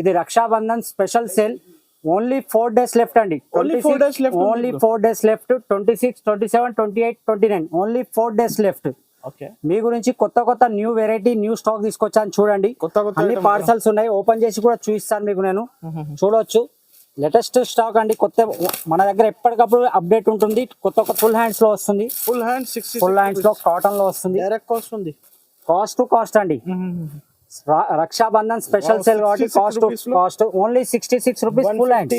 ఇది Rakshabandhan special sale. Only 4 days left అండి. Only 4 days left. Only 4 days left. 26, 27, 28, 29 only 4 days left. Okay, మీ గురించి కొత్త న్యూ వెరైటీ న్యూ స్టాక్ తీసుకొచ్చాను చూడండి. అన్ని పార్సల్స్ ఉన్నాయి, ఓపెన్ చేసి కూడా చూపిస్తాను మీకు. నేను చూడొచ్చు లేటెస్ట్ స్టాక్ అండి. కొత్త మన దగ్గర ఎప్పటికప్పుడు అప్డేట్ ఉంటుంది. కొత్త ఫుల్ హ్యాండ్స్ లో వస్తుంది. ఫుల్ హ్యాండ్స్ లో కాటన్ లో వస్తుంది. డైరెక్ట్ కాస్ట్ ఉంది. కాస్ట్ టు కాస్ట్ అండి. రక్షాబంధన్ స్పెషల్ సేల్ కాబట్టి cost only 66 rupees. Full hand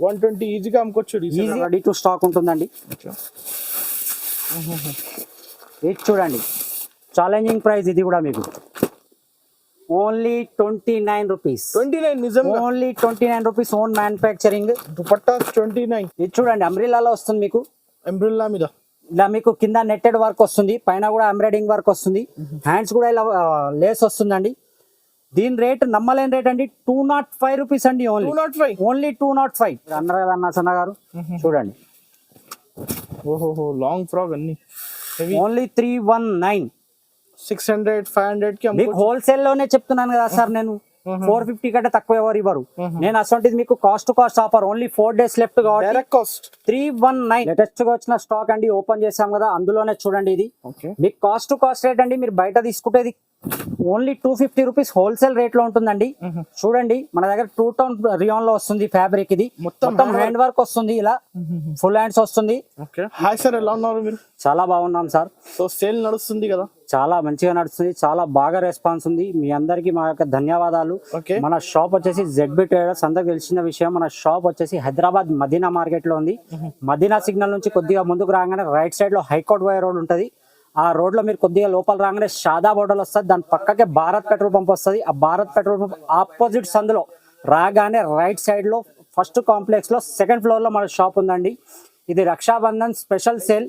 120 ఈజీగా అమ్ముకోవచ్చు. ఈజీ రెడీ టు స్టాక్ ఉంటుందండి. ఇది చూడండి ఛాలెంజింగ్ ప్రైస్. ఇది కూడా మీకు ఓన్లీ 29 రూపీస్. 29 నిజంగా only 29 rupees. Own manufacturing dupatta 29. ఇది చూడండి అంబ్రిల్లాలో వస్తుంది మీకు. అంబ్రిల్లా మీద ఇలా మీకు కింద నెట్టెడ్ వర్క్ వస్తుంది, పైన కూడా ఎంబ్రాయిడింగ్ వర్క్ వస్తుంది, హ్యాండ్స్ కూడా ఇలా లేస్ వస్తుందండి. దీని రేట్ నమ్మలేని రేట్ అండి. 205 రూపీస్ అండి. ఓన్లీ 205 అన్నారు కదా అన్న సన్న గారు. చూడండి ఓహో లాంగ్ ఫ్రాక్ అన్ని ఓన్లీ 319. 600 500 కి మీకు హోల్సేల్ లోనే చెప్తున్నాను కదా సార్. నేను 450 కంటే తక్కువ ఎవరు ఇవ్వరు. నేను అసలు మీకు cost offer. Only 4 days left కాబట్టి డైరెక్ట్ కాస్ట్ 319. లేటెస్ట్ గా వచ్చిన స్టాక్ అండి. ఓపెన్ చేసాం కదా, అందులోనే చూడండి. ఇది మీకు కాస్ట్ రేట్ అండి. మీరు బయట తీసుకుంటేది ఓన్లీ 250 రూపీస్ హోల్సేల్ రేట్ లో ఉంటుందండి. చూడండి మన దగ్గర 2 టౌన్ రియాన్ లో వస్తుంది ఫ్యాబ్రిక్. ఇది మొత్తం హ్యాండ్ వర్క్ వస్తుంది. ఇలా ఫుల్ హ్యాండ్స్ వస్తుంది. హాయ్ సార్, ఎలా ఉన్నారు మీరు? చాలా బాగున్నాం సార్. సో సేల్ నడుస్తుంది కదా? చాలా మంచిగా నడుస్తుంది. చాలా బాగా రెస్పాన్స్ ఉంది. మీ అందరికి మా యొక్క ధన్యవాదాలు. మన షాప్ వచ్చేసి ZB ట్రేడర్స్. అందరికి తెలిసిన విషయం, మన షాప్ వచ్చేసి హైదరాబాద్ మదీనా మార్కెట్ లో ఉంది. మదీనా సిగ్నల్ నుంచి కొద్దిగా ముందుకు రాగానే రైట్ సైడ్ లో హైకోర్ట్ వై రోడ్ ఉంటది. ఆ రోడ్ లో మీరు కొద్దిగా లోపల రాగానే షాదాబ్ హోటల్ వస్తుంది. దాని పక్కకే భారత్ పెట్రోల్ పంప్ వస్తుంది. ఆ భారత్ పెట్రోల్ పంప్ ఆపోజిట్ సందులో రాగానే రైట్ సైడ్ లో ఫస్ట్ కాంప్లెక్స్ లో సెకండ్ ఫ్లోర్ లో మన షాప్ ఉందండి. ఇది Rakshabandhan special sale.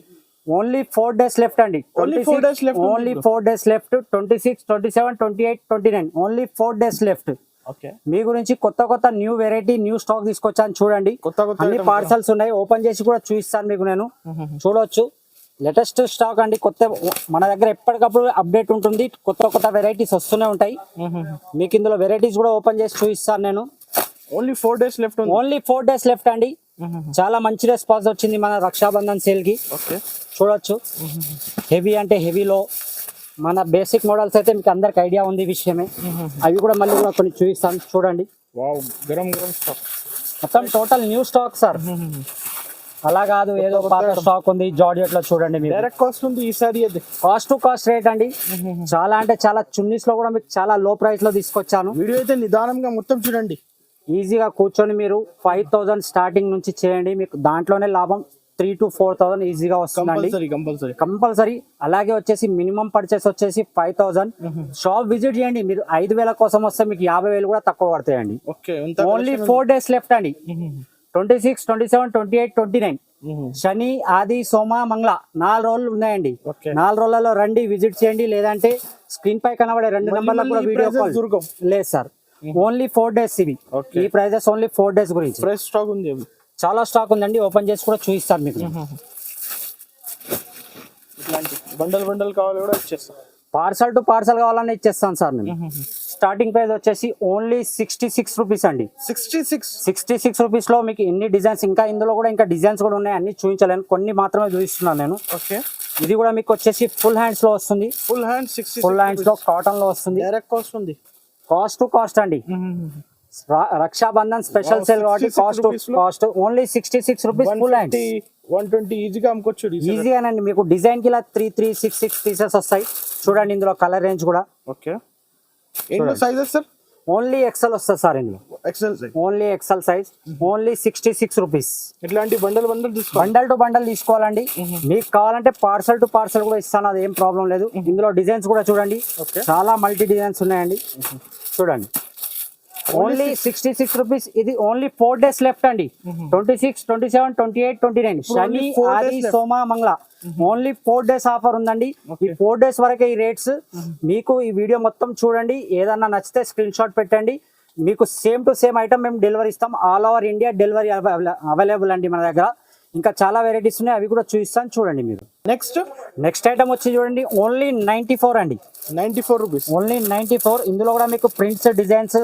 Only 4 days left అండి. Only 4 days left. 26, 27, 28, 29 only 4 days left. మీ గురించి కొత్త న్యూ వెరైటీ న్యూ స్టాక్ తీసుకొచ్చాను చూడండి. అన్ని పార్సల్స్ ఉన్నాయి, ఓపెన్ చేసి కూడా చూపిస్తాను మీకు. నేను చూడొచ్చు లేటెస్ట్ స్టాక్ అండి. మన దగ్గర ఎప్పటికప్పుడు అప్డేట్ ఉంటుంది. కొత్త వెరైటీస్ వస్తూనే ఉంటాయి. మీకు ఇందులో వెరైటీస్ కూడా ఓపెన్ చేసి చూపిస్తాను నేను. Only 4 days left. Only 4 days left అండి. చాలా మంచి రెస్పాన్స్ వచ్చింది మన రక్షాబంధన్ సేల్ కి. చూడొచ్చు హెవీ అంటే హెవీలో మన బేసిక్ మోడల్స్ అయితే మీకు అందరికి ఐడియా ఉంది విషయమే. అవి కూడా మళ్ళీ కూడా కొన్ని చూపిస్తాను చూడండి. గరం స్టాక్ మొత్తం టోటల్ న్యూ స్టాక్ సార్. అలా కాదు ఏదో పాత స్టాక్ ఉంది జార్జెట్ లో. చూడండి మీరు డైరెక్ట్ కాస్ట్ ఉంది ఈసారి. కాస్ట్ టు కాస్ట్ రేట్ అండి. చాలా అంటే చాలా చున్నీస్ లో కూడా మీకు చాలా లో ప్రైస్ లో తీసుకొచ్చాను. వీడియో అయితే నిదానంగా మొత్తం చూడండి. ఈజీగా కూర్చొని మీరు 5000 స్టార్టింగ్ నుంచి చేయండి. మీకు దాంట్లోనే లాభం 3 to 4000 ఈజీగా వస్తుందండి. కంపల్సరీ. అలాగే వచ్చేసి మినిమం పర్చేస్ వచ్చేసి 5000. షాప్ విజిట్ చేయండి. మీరు 5000 కోసం వస్తే మీకు 50,000 కూడా తక్కువ పడతాయండి. ఓన్లీ 4 days లెఫ్ట్ అండి. 26, 27, 28, 29 శని, ఆది, సోమ, మంగళ 4 రోజులు ఉన్నాయండి. 4 రోజులలో రండి, విజిట్ చేయండి. లేదంటే స్క్రీన్ పై కనబడే 2 నెంబర్లకు కూడా వీడియో కాల్. లేదు సార్, ఓన్లీ 4 days ఇవి. ఈ ప్రైజెస్ ఓన్లీ 4 days గురించి. ఫ్రెష్ స్టాక్ ఉంది, చాలా స్టాక్ ఉందండి. ఓపెన్ చేసి కూడా చూపిస్తాను మీకు. ఇట్లాంటి బండల్ కావాలి కూడా ఇచ్చేస్తాను. పార్సల్ టు పార్సల్ కావాలని ఇచ్చేస్తాను సార్ నేను. స్టార్టింగ్ ప్రైస్ వచ్చేసి ఓన్లీ 66 రూపీస్ అండి. 66 రూపీస్ లో మీకు ఎన్ని డిజైన్స్, ఇంకా ఇందులో కూడా ఇంకా డిజైన్స్ కూడా ఉన్నాయి. అన్ని చూపించలేను, కొన్ని మాత్రమే చూపిస్తున్నాను నేను. ఇది కూడా మీకు వచ్చేసి ఫుల్ హ్యాండ్స్ లో వస్తుంది. ఫుల్ హ్యాండ్స్ లో కాటన్ లో వస్తుంది. డైరెక్ట్ కాస్ట్ ఉంది. కాస్ట్ టు కాస్ట్ అండి. రక్షాబంధన్ స్పెషల్ సేల్ కాబట్టి cost only 66 rupees. Full hands 120 ఈజీగా అమ్ముకోవచ్చు. ఈజీగానండి. మీకు డిజైన్ కి ఇలా 3, 6 పీసెస్ వస్తాయి. చూడండి ఇందులో కలర్ రేంజ్ కూడా. సైజెస్ సార్ ఓన్లీ ఎక్సెల్ వస్తుంది సార్ ఇందులో. Only XL size. Only 66 rupees. ఇట్లాంటి బండల్ టు బండల్ తీసుకోవాలండి. మీకు కావాలంటే పార్సల్ టు పార్సల్ కూడా ఇస్తాను, అది ఏం ప్రాబ్లం లేదు. ఇందులో డిజైన్స్ కూడా చూడండి, చాలా మల్టీ డిజైన్స్ ఉన్నాయండి. చూడండి ఓన్లీ 66 రూపీస్. ఇది ఓన్లీ 4 days లెఫ్ట్ అండి. 26, 27, 28, 29 శని, ఆది, సోమ, మంగళ ఓన్లీ 4 days ఆఫర్ ఉందండి. ఈ 4 days వరకే ఈ రేట్స్. మీకు ఈ వీడియో మొత్తం చూడండి, ఏదన్నా నచ్చితే స్క్రీన్ షాట్ పెట్టండి. మీకు సేమ్ టు సేమ్ ఐటమ్ మేము డెలివరీ ఇస్తాం. All over India delivery available అండి మన దగ్గర. ఇంకా చాలా వెరైటీస్ ఉన్నాయి, అవి కూడా చూపిస్తాను చూడండి మీరు. నెక్స్ట్ నెక్స్ట్ ఐటమ్ వచ్చి చూడండి ఓన్లీ 94 అండి. 94 రూపీస్. ఓన్లీ 94. ఇందులో కూడా మీకు ప్రింట్స్, డిజైన్స్,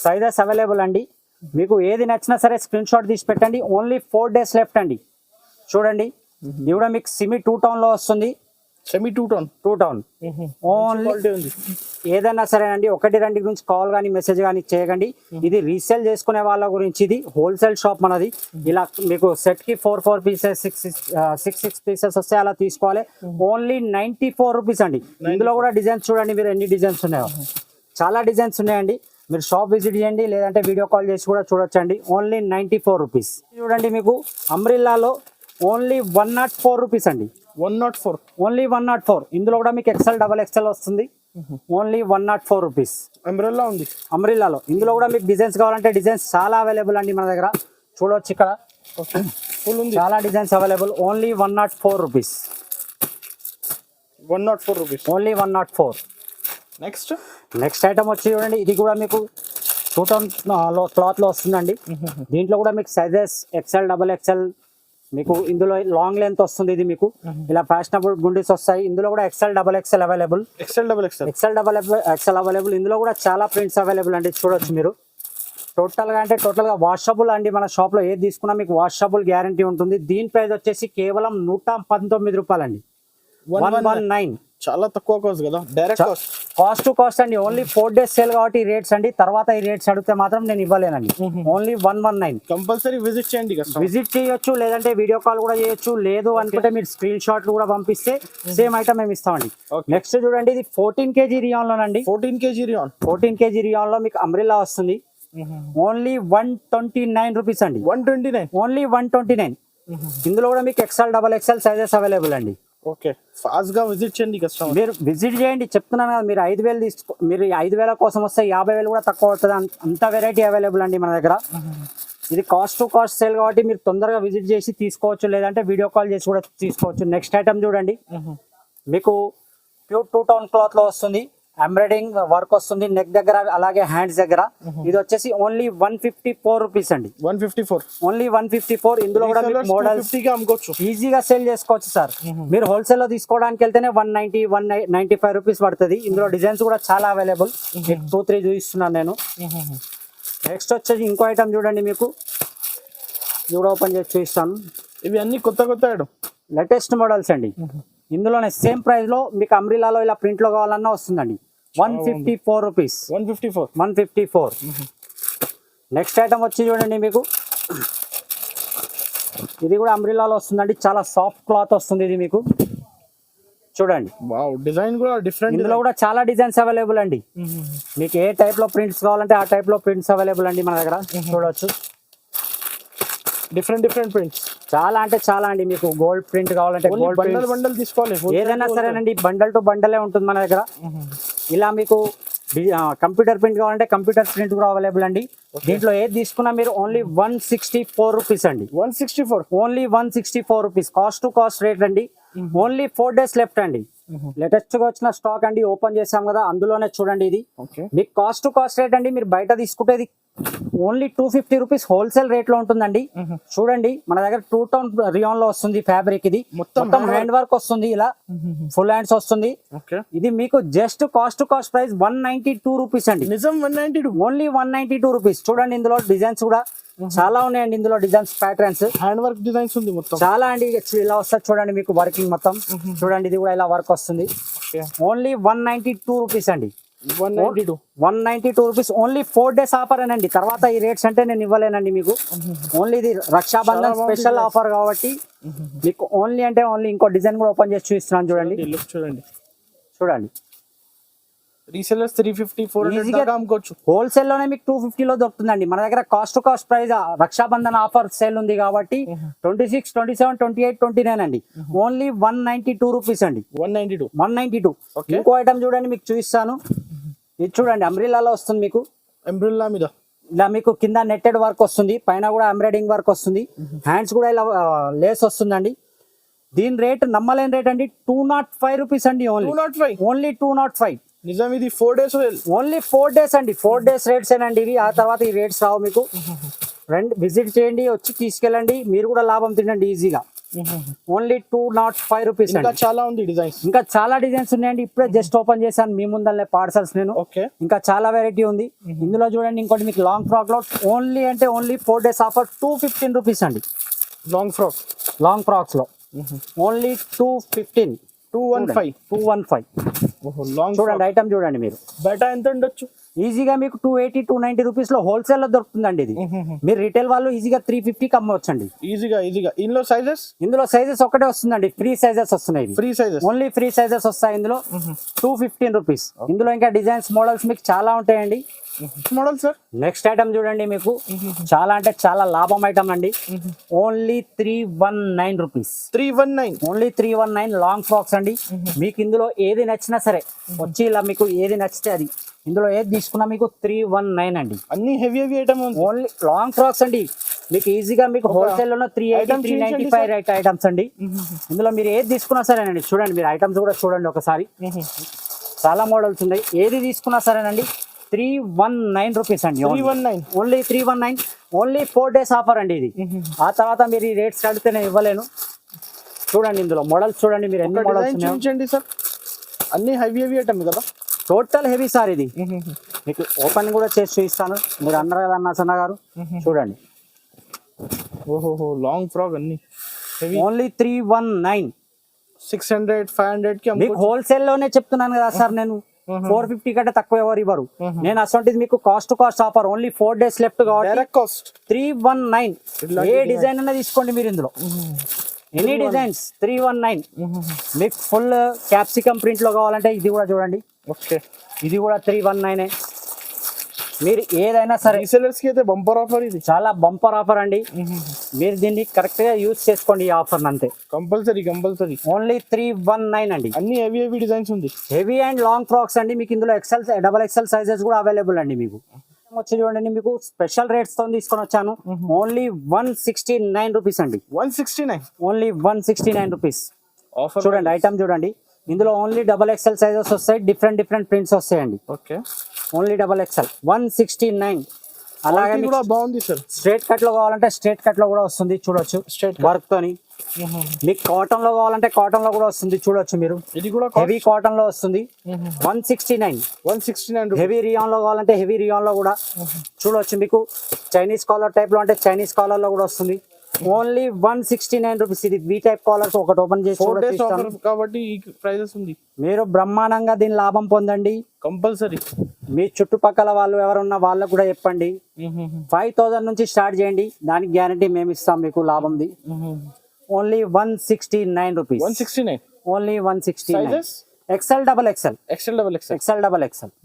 సైజెస్ అవైలబుల్ అండి. మీకు ఏది నచ్చినా సరే స్క్రీన్ షాట్ తీసి పెట్టండి. ఓన్లీ 4 days లెఫ్ట్ అండి. చూడండి ఇది కూడా మీకు సెమీ 2 tone లో వస్తుంది. Semi 2 tone. 2 tone only. ఏదైనా సరేనండి, 1-2 గురించి కాల్ కానీ మెసేజ్ కానీ చేయకండి. ఇది రీసేల్ చేసుకునే వాళ్ళ గురించి, ఇది హోల్సేల్ షాప్ మనది. ఇలా మీకు సెట్ కి 4 పీసెస్, 6 పీసెస్ వస్తే అలా తీసుకోవాలి. ఓన్లీ 94 రూపీస్ అండి. ఇందులో కూడా డిజైన్స్ చూడండి మీరు ఎన్ని డిజైన్స్ ఉన్నాయో. చాలా డిజైన్స్ ఉన్నాయండి. మీరు షాప్ విజిట్ చేయండి, లేదంటే వీడియో కాల్ చేసి కూడా చూడొచ్చండి. Only 94 rupees. చూడండి మీకు అంబ్రిల్లాలో ఓన్లీ 104 రూపీస్ అండి. 104. ఓన్లీ 104. ఇందులో కూడా మీకు ఎక్సెల్, డబల్ ఎక్సెల్ వస్తుంది. Only 104 rupees. అంబ్రెల్లా ఉంది. అంబ్రిల్లాలో ఇందులో కూడా మీకు డిజైన్స్ కావాలంటే డిజైన్స్ చాలా అవైలబుల్ అండి మన దగ్గర. చూడొచ్చు ఇక్కడ ఫుల్ ఉంది. చాలా designs available. Only 104 rupees. 104 rupees. Only 104. Next item వచ్చి చూడండి, ఇది కూడా మీకు 2 tone క్లాత్ లో వస్తుందండి. దీంట్లో కూడా మీకు సైజెస్ ఎక్సెల్, డబల్ ఎక్సెల్, మీకు ఇందులో లాంగ్ లెంత్ వస్తుంది. ఇది మీకు ఇలా ఫ్యాషనబుల్ గుండీస్ వస్తాయి. ఇందులో కూడా XL, double XL available. XL, double XL available. ఇందులో కూడా చాలా ప్రింట్స్ అవైలబుల్ అండి. చూడొచ్చు మీరు. టోటల్ గా వాషబుల్ అండి. మన షాప్ లో ఏది తీసుకున్నా మీకు వాషబుల్ గ్యారంటీ ఉంటుంది. దీని ప్రైస్ వచ్చేసి కేవలం 119 రూపాయలండి. 119. చాలా తక్కువ కాస్ట్ కదా. డైరెక్ట్ కాస్ట్ టు కాస్ట్ అండి. ఓన్లీ 4 days సేల్ కాబట్టి ఈ రేట్స్ అండి. తర్వాత ఈ రేట్స్ అడిగితే మాత్రం నేను ఇవ్వలేనండి. ఓన్లీ 119. కంపల్సరీ విజిట్ చేయండి. విజిట్ చేయొచ్చు, లేదంటే వీడియో కాల్ కూడా చేయొచ్చు. లేదు అనుకుంటే మీరు స్క్రీన్ షాట్లు కూడా పంపిస్తే సేమ్ ఐటమ్ మేము ఇస్తామండి. నెక్స్ట్ చూడండి, ఇది 14 kg రియాన్ లోనండి. 14 kg రియాన్ లో మీకు అంబ్రిల్లా వస్తుంది. ఓన్లీ 129 రూపీస్ అండి. 129. ఓన్లీ 129. ఇందులో కూడా మీకు XL, double XL sizes available అండి. ఓకే, ఫాస్ట్ గా విజిట్ చేయండి కస్టమర్. మీరు విజిట్ చేయండి. చెప్తున్నాను కదా, మీరు 5,000 మీరు 5,000 కోసం వస్తే 50,000 కూడా తక్కువ అవుతుంది. అంత వెరైటీ అవైలబుల్ అండి మన దగ్గర. ఇది కాస్ట్ టు కాస్ట్ సేల్ కాబట్టి మీరు తొందరగా విజిట్ చేసి తీసుకోవచ్చు, లేదంటే వీడియో కాల్ చేసి కూడా తీసుకోవచ్చు. నెక్స్ట్ ఐటమ్ చూడండి, మీకు ప్యూర్ 2 tone క్లాత్ లో వస్తుంది. ఎంబ్రాయిడింగ్ వర్క్ వస్తుంది నెక్ దగ్గర, అలాగే హ్యాండ్స్ దగ్గర. ఇది వచ్చేసి ఓన్లీ 154 రూపీస్ అండి. 154. ఓన్లీ 154. ఇందులో కూడా మోడల్స్ అమ్ముకోవచ్చు, ఈజీగా సేల్ చేసుకోవచ్చు సార్. మీరు హోల్సేల్ లో తీసుకోవడానికి వెళ్తేనే 190, 195 రూపీస్ పడుతుంది. ఇందులో డిజైన్స్ కూడా చాలా అవైలబుల్. 2-3 చూపిస్తున్నాను నేను. నెక్స్ట్ వచ్చేసి ఇంకో ఐటమ్ చూడండి, మీకు ఇది కూడా ఓపెన్ చేసి చూపిస్తాను. ఇవి అన్ని కొత్త ఐటమ్, లేటెస్ట్ మోడల్స్ అండి. ఇందులోనే సేమ్ ప్రైస్ లో మీకు అంబ్రిల్లాలో ఇలా ప్రింట్ లో కావాలన్నా వస్తుందండి. 154 రూపీస్. 154. నెక్స్ట్ ఐటమ్ వచ్చి చూడండి, మీకు ఇది కూడా అంబ్రిల్లాలో వస్తుందండి. చాలా సాఫ్ట్ క్లాత్ వస్తుంది ఇది మీకు. చూడండి, వావ్, డిజైన్ కూడా డిఫరెంట్. ఇందులో కూడా చాలా డిజైన్స్ అవైలబుల్ అండి. మీకు ఏ టైప్ లో ప్రింట్స్ కావాలంటే ఆ టైప్ లో ప్రింట్స్ అవైలబుల్ అండి మన దగ్గర. చూడొచ్చు, డిఫరెంట్ ప్రింట్స్ చాలా అంటే చాలా అండి. మీకు గోల్డ్ ప్రింట్ కావాలంటే గోల్డ్ బండల్ తీసుకోవాలి. ఏదైనా సరేనండి, బండల్ టు బండలే ఉంటుంది మన దగ్గర. ఇలా మీకు కంప్యూటర్ ప్రింట్ కావాలంటే కంప్యూటర్ ప్రింట్ కూడా అవైలబుల్ అండి. దీంట్లో ఏది తీసుకున్నా మీరు ఓన్లీ 164 రూపీస్ అండి. 164. Only 164 rupees. Cost to cost rate అండి. ఓన్లీ 4 days లెఫ్ట్ అండి. లేటెస్ట్ గా వచ్చిన స్టాక్ అండి, ఓపెన్ చేసాం కదా, అందులోనే చూడండి. ఇది మీకు కాస్ట్ టు కాస్ట్ రేట్ అండి. మీరు బయట తీసుకుంటే ఓన్లీ 250 రూపీస్ హోల్సేల్ రేట్ లో ఉంటుందండి. చూడండి, మన దగ్గర 2 tone రియాన్ లో వస్తుంది ఫ్యాబ్రిక్. ఇది మొత్తం హ్యాండ్ వర్క్ వస్తుంది, ఇలా ఫుల్ హ్యాండ్స్ వస్తుంది. ఇది మీకు just cost to cost price 192 rupees అండి. నిజం, 192. Only 192 rupees. చూడండి, ఇందులో డిజైన్స్ కూడా చాలా ఉన్నాయండి. ఇందులో designs, patterns, hand work designs ఉంది మొత్తం చాలా అండి. ఇలా వస్తుంది చూడండి, మీకు వర్కింగ్ మొత్తం చూడండి. ఇది కూడా ఇలా వర్క్ వస్తుంది. ఓన్లీ 192 రూపీస్ అండి. 192 రూపీస్. ఓన్లీ 4 days ఆఫర్ అనండి. తర్వాత ఈ రేట్స్ అంటే నేను ఇవ్వలేనండి మీకు. ఓన్లీ ఇది రక్షాబంధన్ స్పెషల్ ఆఫర్ కాబట్టి మీకు ఓన్లీ అంటే ఓన్లీ. ఇంకో డిజైన్ కూడా ఓపెన్ చేసి చూపిస్తున్నాను చూడండి. చూడండి, రీసెల్లర్స్ 350, 400 దాకా అమ్ముకోవచ్చు. హోల్సేల్ లోనే మీకు 250 లో దొరుకుతుందండి. మన దగ్గర cost to cost price Raksha Bandhan offer sale ఉంది కాబట్టి 26, 27, 28, 29 అండి. ఓన్లీ 192 రూపీస్ అండి. 192. ఇంకో ఐటమ్ చూడండి, మీకు చూపిస్తాను. ఇది చూడండి, అంబ్రిల్లాలో వస్తుంది మీకు. అంబ్రిల్లా మీద ఇలా మీకు కింద నెట్టెడ్ వర్క్ వస్తుంది, పైన కూడా ఎంబ్రాయిడింగ్ వర్క్ వస్తుంది, హ్యాండ్స్ కూడా ఇలా లేస్ వస్తుందండి. దీని రేట్ నమ్మలేని రేట్ అండి. 205 రూపీస్ అండి. ఓన్లీ 205. నిజం, ఇది 4 days. ఓన్లీ 4 days అండి. 4 days రేట్స్ ఏనండి ఇవి. ఆ తర్వాత ఈ రేట్స్ రావు మీకు. విజిట్ చేయండి, వచ్చి తీసుకెళ్ళండి, మీరు కూడా లాభం తినండి ఈజీగా. ఓన్లీ 205 రూపీస్ ఇంకా అండి. చాలా ఉంది డిజైన్స్. ఇంకా చాలా డిజైన్స్ ఉన్నాయండి. ఇప్పుడే జస్ట్ ఓపెన్ చేశాను మీ ముందరనే పార్సల్స్ నేను. ఓకే, ఇంకా చాలా వెరైటీ ఉంది ఇందులో. చూడండి ఇంకోటి మీకు లాంగ్ ఫ్రాక్ లో ఓన్లీ అంటే ఓన్లీ 4 days ఆఫర్ 215 రూపీస్ అండి. లాంగ్ ఫ్రాక్ లాంగ్ ఫ్రాక్స్ లో ఓన్లీ 215. 215. ఓహో, లాంగ్ చూడండి ఐటమ్ చూడండి మీరు. బయట ఎంత ఉండొచ్చు? ఈజీగా మీకు 280 290 రూపీస్ లో హోల్సేల్ లో దొరుకుతుందండి ఇది. మీరు రిటైల్ వాళ్ళు ఈజీగా 350 అమ్మవచ్చండి. ఈజీగా. ఇందులో సైజెస్? ఇందులో సైజెస్ ఒకటే వస్తుందండి, ఫ్రీ సైజెస్ వస్తున్నాయి. Free sizes, only free sizes వస్తాయి ఇందులో. 215 రూపీస్. ఇందులో ఇంకా డిజైన్స్ మోడల్స్ మీకు చాలా ఉంటాయండి. Model sir. నెక్స్ట్ ఐటమ్ చూడండి మీకు చాలా అంటే చాలా లాభం ఐటమ్ అండి. Only 319 rupees. 319. Only 319 long frocks అండి. మీకు ఇందులో ఏది నచ్చినా సరే వచ్చి ఇలా మీకు ఏది నచ్చితే అది, ఇందులో ఏది తీసుకున్నా మీకు 319 అండి. అన్ని heavy item. Only long frocks అండి. మీకు ఈజీగా మీకు హోల్సేల్ లో 380 395 ఐటమ్స్ అండి. ఇందులో మీరు ఏది తీసుకున్నా సరేనండి. చూడండి మీరు ఐటమ్స్ కూడా చూడండి ఒకసారి. చాలా మోడల్స్ ఉన్నాయి. ఏది తీసుకున్నా సరేనండి 319 రూపీస్ అండి. 319. ఓన్లీ 319. ఓన్లీ 4 days ఆఫర్ అండి ఇది. ఆ తర్వాత మీరు ఈ రేట్స్ అడిగితే నేను ఇవ్వలేను. చూడండి ఇందులో మోడల్స్ చూడండి మీరు ఎన్ని మోడల్స్ చూపించండి సార్. అన్ని హెవీ ఐటమ్ కదా. టోటల్ హెవీ సార్ ఇది. మీకు ఓపెన్ కూడా చేసి చూపిస్తాను. మీరు అన్నారు కదా అన్న సన్న గారు, చూడండి. ఓహో, లాంగ్ ఫ్రాక్ అన్ని హెవీ. ఓన్లీ 319. 600 500 కి మీకు హోల్సేల్ లోనే చెప్తున్నాను కదా సార్ నేను. 450 కంటే తక్కువ ఎవరు ఇవ్వరు. నేను అసలు మీకు cost to cost offer. Only 4 days left కాబట్టి డైరెక్ట్ కాస్ట్ 319. ఏ డిజైన్ అన్నా తీసుకోండి మీరు ఇందులో. Any designs 319. మీకు ఫుల్ క్యాప్సికమ్ ప్రింట్ లో కావాలంటే ఇది కూడా చూడండి. ఓకే, ఇది కూడా 319. మీరు ఏదైనా సరే రీసెలర్స్ కి అయితే బంపర్ ఆఫర్ ఇది. చాలా బంపర్ ఆఫర్ అండి. మీరు దీన్ని కరెక్ట్ గా యూజ్ చేసుకోండి ఈ ఆఫర్ అంతే. కంపల్సరీ. ఓన్లీ 319 అండి. అన్ని హెవీ డిజైన్స్ ఉంది. హెవీ అండ్ లాంగ్ ఫ్రాక్స్ అండి. మీకు ఇందులో XL XXL సైజెస్ కూడా అవైలబుల్ అండి. మీకు వచ్చి చూడండి మీకు స్పెషల్ రేట్స్ తో తీసుకొని వచ్చాను. ఓన్లీ 169 రూపీస్ అండి. 169. Only 169 rupees. ఆఫర్ చూడండి ఐటమ్ చూడండి. ఇందులో ఓన్లీ XXL సైజెస్ వస్తాయి. డిఫరెంట్ ప్రింట్స్ వస్తాయండి. Okay, only XXL 169. అలాగే కూడా బాగుంది సార్. స్ట్రేట్ కట్ లో కావాలంటే స్ట్రేట్ కట్ లో కూడా వస్తుంది చూడొచ్చు. స్ట్రేట్ వర్క్ తోని. మీకు కాటన్ లో కావాలంటే కాటన్ లో కూడా వస్తుంది చూడొచ్చు మీరు. ఇది కూడా హెవీ కాటన్ లో వస్తుంది. 169. 169. హెవీ రియాన్ లో కావాలంటే హెవీ రియాన్ లో కూడా చూడొచ్చు. మీకు చైనీస్ కాలర్ టైప్ లో అంటే చైనీస్ కాలర్ లో కూడా వస్తుంది. Only 169 rupees. ఇది V టైప్ కాలర్స్ ఒకటి ఓపెన్ చేసి 4 days ఆఫర్ కాబట్టి ఈ ప్రైజెస్ ఉంది. మీరు బ్రహ్మాండంగా దీని లాభం పొందండి. కంపల్సరీ. మీ చుట్టుపక్కల వాళ్ళు ఎవరున్నా వాళ్ళకు కూడా చెప్పండి. 5000 నుంచి స్టార్ట్ చేయండి. దానికి గ్యారంటీ మేము ఇస్తాం మీకు లాభంది. ఓన్లీ 169 rupees. 169. Only 169. XL XL.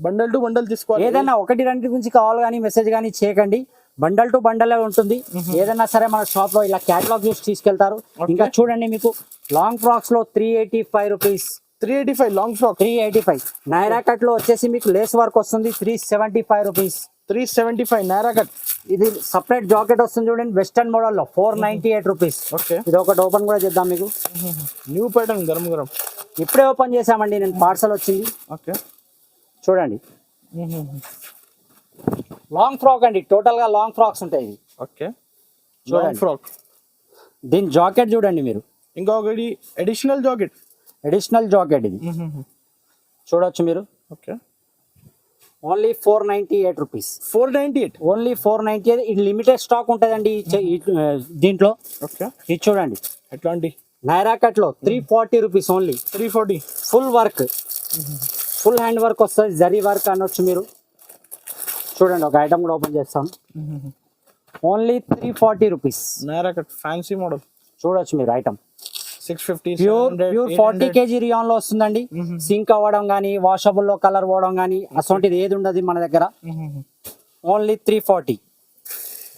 Bundle to bundle తీసుకోవాలి. ఏదైనా ఒకటి రెండు గురించి కాల్ కానీ మెసేజ్ కానీ చేయకండి. బండల్ టు బండల్ ఉంటుంది. ఏదైనా సరే మన షాప్ లో ఇలా క్యాటలాగ్ చూసి తీసుకెళ్తారు. ఇంకా చూడండి మీకు లాంగ్ ఫ్రాక్స్ లో 385 rupees. 385 long frock. 385. Naira cut లో వచ్చేసి మీకు లేస్ వర్క్ వస్తుంది 375 రూపీస్. 375 నైరా కట్. ఇది సపరేట్ జాకెట్ వస్తుంది చూడండి వెస్టర్న్ మోడల్ లో 498 రూపీస్. ఓకే, ఇది ఒకటి ఓపెన్ కూడా చేద్దాం మీకు. New pattern garam. ఇప్పుడే ఓపెన్ చేసామండి నేను. పార్సల్ వచ్చింది. ఓకే, చూడండి లాంగ్ ఫ్రాక్ అండి. టోటల్ గా లాంగ్ ఫ్రాక్స్ ఉంటాయి ఇది. Okay, long frock. దీని జాకెట్ చూడండి మీరు. ఇంకా ఒకటి అడిషనల్ జాకెట్ ఇది చూడొచ్చు మీరు. Okay, only 498 rupees. 498. ఓన్లీ 498. ఇది లిమిటెడ్ స్టాక్ ఉంటుందండి దీంట్లో. ఓకే, ఇది చూడండి ఎట్లాంటి నైరా కట్ లో 340 rupees. Only 340. Full work, full hand work వస్తుంది. జరీ వర్క్ అనొచ్చు మీరు. చూడండి ఒక ఐటమ్ కూడా ఓపెన్ చేస్తాను. Only 340 rupees. Naira cut fancy model చూడొచ్చు మీరు ఐటమ్. 650. ప్యూర్ 40 kg రియాన్ లో వస్తుందండి. సింక్ అవ్వడం కానీ వాషబుల్ లో కలర్ పోవడం కానీ అసొంటిది ఏది ఉండదు మన దగ్గర. ఓన్లీ 340.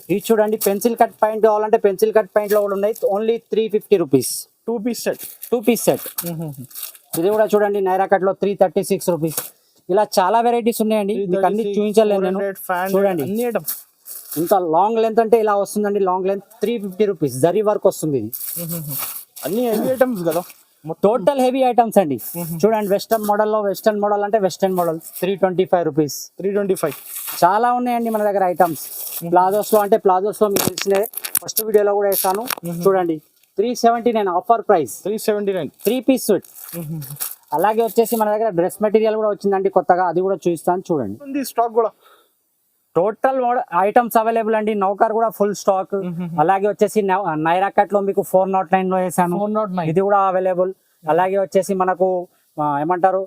ఇది చూడండి పెన్సిల్ కట్ పాయింట్ కావాలంటే పెన్సిల్ కట్ పాయింట్ లో కూడా ఉన్నాయి. Only 350 rupees. 2 piece set. ఇది కూడా చూడండి నైరా కట్ లో 336 రూపీస్. ఇలా చాలా వెరైటీస్ ఉన్నాయండి. మీకు అన్ని చూపించలేదు నేను. చూడండి ఇంత లాంగ్ లెంత్ అంటే ఇలా వస్తుందండి. Long length 350 rupees. Zari work వస్తుంది ఇది. అన్ని హెవీ ఐటమ్స్ కదా. టోటల్ హెవీ ఐటమ్స్ అండి. చూడండి వెస్టర్న్ మోడల్ లో వెస్టర్న్ మోడల్ అంటే వెస్టర్న్ మోడల్ 325 రూపీస్. 325. చాలా ఉన్నాయండి మన దగ్గర ఐటమ్స్. ప్లాజోస్ లో అంటే ప్లాజోస్ లో మీకు తెలిసినదే ఫస్ట్ వీడియోలో కూడా వేస్తాను. చూడండి 379 ఆఫర్ ప్రైస్, 379. 3 piece set. అలాగే వచ్చేసి మన దగ్గర డ్రెస్ మెటీరియల్ కూడా వచ్చిందండి కొత్తగా, అది కూడా చూపిస్తాను చూడండి. ఉంది స్టాక్ కూడా. టోటల్ ఐటమ్స్ అవైలబుల్ అండి. నౌకర్ కూడా ఫుల్ స్టాక్. అలాగే వచ్చేసి నైరా కట్ లో మీకు 409 లో వేసాను, 409. ఇది కూడా అవైలబుల్. అలాగే వచ్చేసి మనకు ఏమంటారు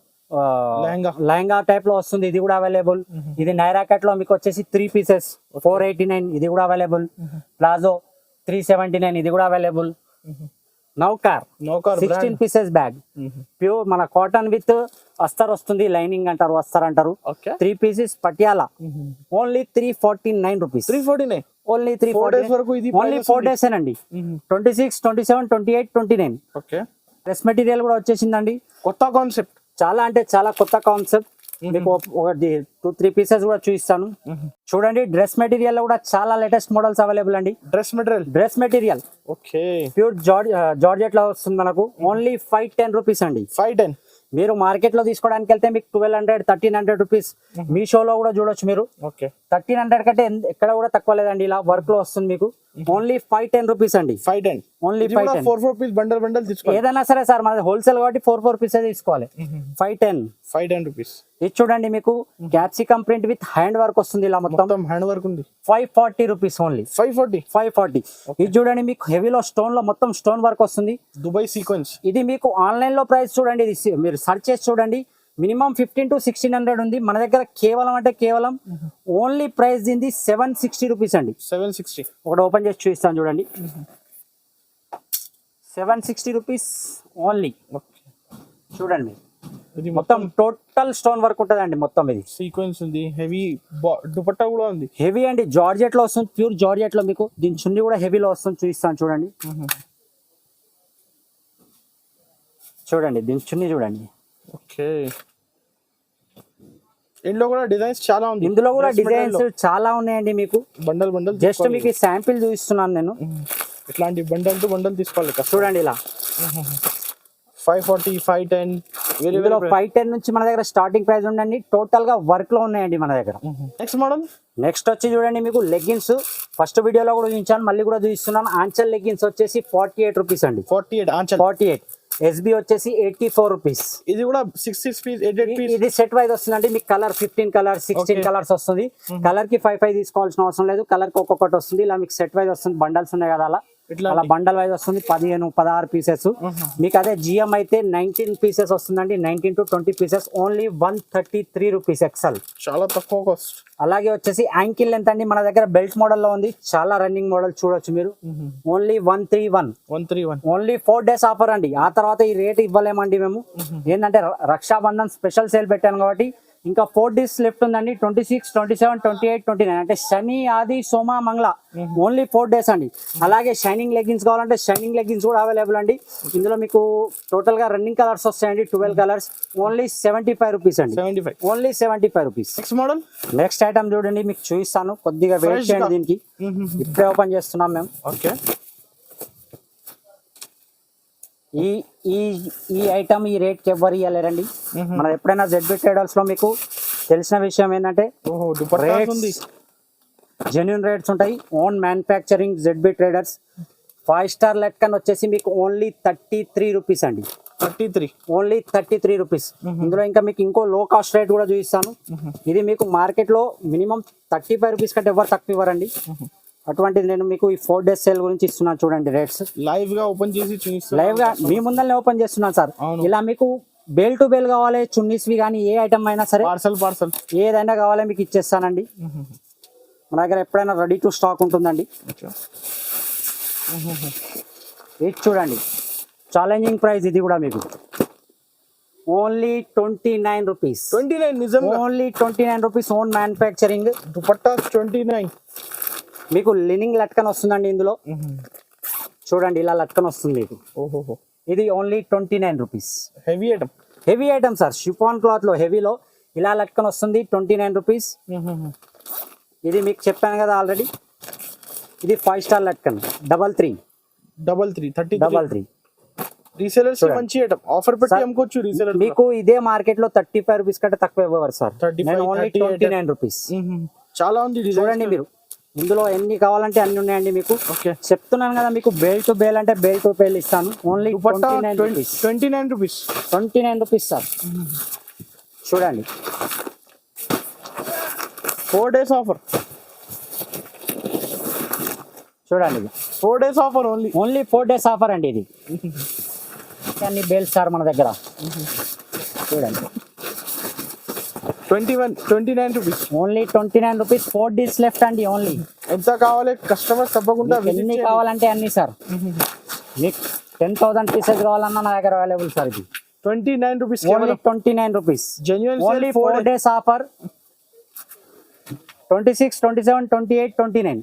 లెహంగా టైప్ లో వస్తుంది, ఇది కూడా అవైలబుల్. ఇది నైరా కట్ లో మీకు వచ్చేసి 3 పీసెస్ 489, ఇది కూడా అవైలబుల్. ప్లాజో 379, ఇది కూడా అవైలబుల్. నౌకార్ 16 పీసెస్ బ్యాగ్, ప్యూర్ మన కాటన్ విత్ అస్తర్ వస్తుంది, లైనింగ్ అంటారు, అస్తర్ అంటారు. 3 pieces Patiala, only 349 rupees. 349 only 4 days వరకు ఇది ఓన్లీ 4 days అండి. 26, 27, 28, 29. ఓకే. డ్రెస్ మెటీరియల్ కూడా వచ్చేసిందండి. కొత్త కాన్సెప్ట్, చాలా అంటే చాలా కొత్త కాన్సెప్ట్. మీకు ఒకటి 2-3 పీసెస్ కూడా చూపిస్తాను చూడండి. డ్రెస్ మెటీరియల్ లో కూడా చాలా లేటెస్ట్ మోడల్స్ అవైలబుల్ అండి. Dress material okay, pure georgette లో వస్తుంది మనకు. ఓన్లీ 510 రూపీస్ అండి. 510. మీరు మార్కెట్ లో తీసుకోవడానికి వెళ్తే మీకు 1200, 1300 రూపీస్. మీషోలో కూడా చూడొచ్చు మీరు. ఓకే, 1300 కంటే ఎక్కడ కూడా తక్కువ లేదండి. ఇలా వర్క్ లో వస్తుంది మీకు. ఓన్లీ 510 రూపీస్ అండి. 510 ఓన్లీ 510. 4 పీస్ బండల్ తీసుకోవాలి. ఏదైనా సరే సార్, మన హోల్సేల్ కాబట్టి 4 పీసెస్ తీసుకోవాలి. 510 రూపీస్. ఇది చూడండి, మీకు capsicum print with hand work వస్తుంది. ఇలా మొత్తం హ్యాండ్ వర్క్ ఉంది. 540 రూపీస్ ఓన్లీ. 540. ఇది చూడండి, మీకు హెవీలో స్టోన్ లో మొత్తం స్టోన్ వర్క్ వస్తుంది, దుబాయ్ సీక్వెన్స్. ఇది మీకు ఆన్లైన్ లో ప్రైస్ చూడండి, ఇది మీరు సర్చ్ చేసి చూడండి. మినిమం 1500 to 1600 ఉంది. మన దగ్గర కేవలం ఓన్లీ ప్రైస్ దీనిది 760 రూపీస్ అండి. 760. ఒకటి ఓపెన్ చేసి చూపిస్తాను చూడండి. 760 రూపీస్ ఓన్లీ. చూడండి, ఇది మొత్తం టోటల్ స్టోన్ వర్క్ ఉంటుందండి. మొత్తం ఇది సీక్వెన్స్ ఉంది, హెవీ దుపట్టా కూడా ఉంది. హెవీ అండి, జార్జెట్ లో వస్తుంది, ప్యూర్ జార్జెట్ లో. మీకు దీని చున్నీ కూడా హెవీలో వస్తుంది, చూపిస్తాను చూడండి. చూడండి దీని చున్నీ చూడండి. ఓకే, ఇందులో కూడా డిజైన్స్ చాలా ఉంది. ఇందులో కూడా డిజైన్స్ చాలా ఉన్నాయండి. మీకు బండల్ జస్ట్ మీకు శాంపిల్ చూపిస్తున్నాను నేను. ఇట్లాంటి బండల్ తీసుకోవాలి. చూడండి ఇలా 540, 510. ఇందులో 510 నుంచి మన దగ్గర స్టార్టింగ్ ప్రైస్ ఉండండి. టోటల్ గా వర్క్ లో ఉన్నాయండి మన దగ్గర. నెక్స్ట్ వచ్చి చూడండి, మీకు లెగ్గిన్స్ ఫస్ట్ వీడియోలో కూడా చూపించాను, మళ్ళీ కూడా చూపిస్తున్నాను. ఆంచల్ లెగ్గిన్స్ వచ్చేసి 48 రూపీస్ అండి. 48. ఎస్బి వచ్చేసి 84 రూపీస్. ఇది కూడా 6 పీస్ 8 పీస్. ఇది సెట్ వైజ్ వస్తుందండి. మీకు కలర్ 15 కలర్ 16 కలర్స్ వస్తుంది. కలర్ కి 5 తీసుకోవాల్సిన అవసరం లేదు. కలర్ కి ఒక్కొక్కటి వస్తుంది. ఇలా మీకు సెట్ వైజ్ వస్తుంది. బండల్స్ ఉన్నాయి కదా, అలా బండల్ వైజ్ వస్తుంది. 15, 16 పీసెస్. మీకు అదే జిఎం అయితే 19 పీసెస్ వస్తుందండి. 19 to 20 pieces. Only 133 rupees XL. చాలా తక్కువ కాస్ట్. అలాగే వచ్చేసి యాంకిల్ లెంత్ అండి, మన దగ్గర బెల్ట్ మోడల్ లో ఉంది. చాలా రన్నింగ్ మోడల్ చూడొచ్చు మీరు. ఓన్లీ 131. ఓన్లీ 4 days ఆఫర్ అండి. ఆ తర్వాత ఈ రేట్ ఇవ్వలేమండి మేము. ఏంటంటే రక్షాబంధన్ స్పెషల్ సేల్ పెట్టాను కాబట్టి ఇంకా 4 days లెఫ్ట్ ఉందండి. 26, 27, 28, 29 అంటే శని, ఆది, సోమ, మంగళ. ఓన్లీ 4 days అండి. అలాగే షైనింగ్ లెగ్గిన్స్ కావాలంటే షైనింగ్ లెగ్గిన్స్ కూడా అవైలబుల్ అండి. ఇందులో మీకు టోటల్ గా రన్నింగ్ కలర్స్ వస్తాయండి, 12 కలర్స్. ఓన్లీ 75 రూపీస్ అండి. Only 75 rupees. నెక్స్ట్ ఐటమ్ చూడండి, మీకు చూపిస్తాను. కొద్దిగా వెయిట్ చేయండి, దీనికి ఇప్పుడే ఓపెన్ చేస్తున్నాం మేము. ఓకే, ఈ ఐటమ్ ఈ రేట్ కి ఎవ్వరు ఇవ్వలేరండి. మనం ఎప్పుడైనా ZB ట్రేడర్స్ లో మీకు తెలిసిన విషయం ఏంటంటే జెన్యున్ రేట్స్ ఉంటాయి. Own manufacturing ZB traders. 5 star లెక్కన వచ్చేసి మీకు ఓన్లీ 33 రూపీస్ అండి. 33. Only 33 rupees. ఇందులో ఇంకా మీకు ఇంకో లో కాస్ట్ రేట్ కూడా చూపిస్తాను. ఇది మీకు మార్కెట్ లో మినిమం 35 రూపీస్ కంటే ఎవరు తక్కువ ఇవ్వరండి. అటువంటిది నేను మీకు ఈ 4 days సేల్ గురించి ఇస్తున్నాను చూడండి. రేట్స్ లైవ్ గా ఓపెన్ చేసి లైవ్ గా మీ ముందరనే ఓపెన్ చేస్తున్నాను సార్. ఇలా మీకు బేల్ టు బేల్ కావాలి, చున్నీస్వి కానీ ఏ ఐటమ్ అయినా సరే, పార్సల్ ఏదైనా కావాలి మీకు ఇచ్చేస్తానండి. మన దగ్గర ఎప్పుడైనా రెడీ టు స్టాక్ ఉంటుందండి. ఇది చూడండి, ఛాలెంజింగ్ ప్రైస్. ఇది కూడా మీకు ఓన్లీ 29 రూపీస్. 29 నిజంగా only 29 rupees. Own manufacturing dupatta 29. మీకు లినింగ్ లట్కన్ వస్తుందండి ఇందులో. చూడండి ఇలా లట్కన్ వస్తుంది మీకు. ఇది only 29 rupees. Heavy item sir, chiffon cloth లో హెవీలో ఇలా లట్కన్ వస్తుంది. 29 రూపీస్. ఇది మీకు చెప్పాను కదా ఆల్రెడీ. ఇది 5 star లట్కన్ 33. రీసేలర్స్ మంచి ఐటమ్ ఆఫర్ పెట్టి అమ్ముకోవచ్చు. రీసేలర్ మీకు ఇదే మార్కెట్ లో 35 రూపీస్ కంటే తక్కువ ఇవ్వరు సార్. నేను ఓన్లీ 29 రూపీస్. చాలా ఉంది చూడండి మీరు. ఇందులో ఎన్ని కావాలంటే అన్ని ఉన్నాయండి మీకు. ఓకే చెప్తున్నాను కదా మీకు, బేల్ టు బేల్ అంటే బేల్ టు బేల్ ఇస్తాను. Only dupatta 29 rupees. 29 rupees. 29 rupees sir. చూడండి 4 days ఆఫర్. చూడండి 4 days offer only. Only 4 days offer అండి ఇది. అన్ని బేల్స్ సార్ మన దగ్గర. చూడండి 29 rupees. Only 29 rupees. 4 days left అండి ఓన్లీ. ఎంత కావాలి కస్టమర్స్ తప్పకుండా ఎన్ని కావాలంటే అన్ని సార్. మీకు 10,000 పీసెస్ కావాలన్నా నా దగ్గర అవైలబుల్ సార్. ఇది 29 rupees. Only 29 rupees. Genuine only 4 days offer. 26, 27, 28, 29.